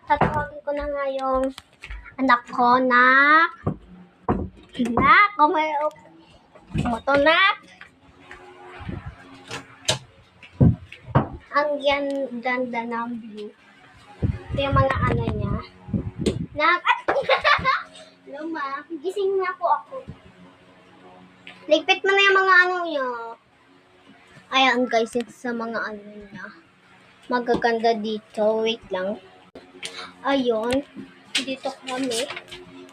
tatawagin ko na nga yung anak ko na kumayok. Ito nak. Ang ganda ng view. Ito yung mga ano niya. Nak. Hello ma. Gising na po ako. Ligpit mo na yung mga ano niya. Ayan guys, ito sa mga ano niya. Magaganda dito. Wait lang. Ayun. Dito kami.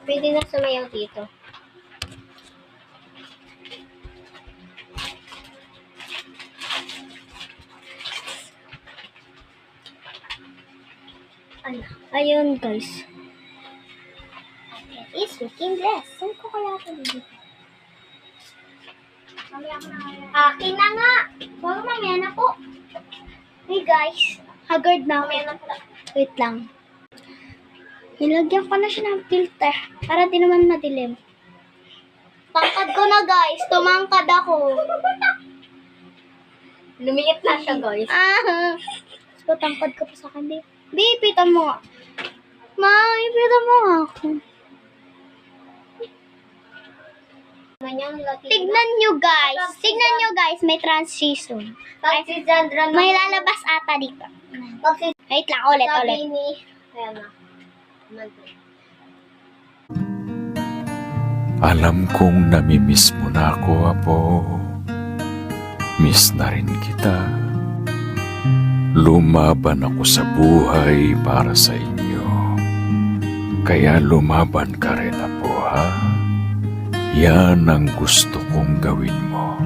Pwede na sumayaw dito. Ayun guys. Is looking dress. Saan ko kaya ito dito? Akin na nga. Huwag mamaya na po. Hey guys. Haggard na ako. Wait lang. Nilagyan ko na siya ng filter para di naman madilim. Tangkad ko na guys. Tumangkad ako. Lumiit na siya guys. So tangkad ka pa sa akin. Di, ipitan mo nga. Ma, ipitan mo nga ako. Tignan nyo guys. May transition. May lalabas ata dito. Wait lang, ulit. Ayan na. Alam kong namimiss mo na ako, Apo. Miss na rin kita. Lumaban ako sa buhay para sa inyo. Kaya lumaban ka rin, Apo, ha? Yan ang gusto kong gawin mo.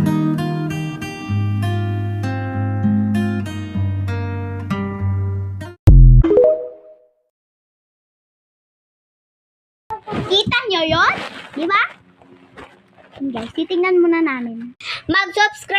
Kita nyo yun? Di ba? Guys, titignan muna namin. Mag-subscribe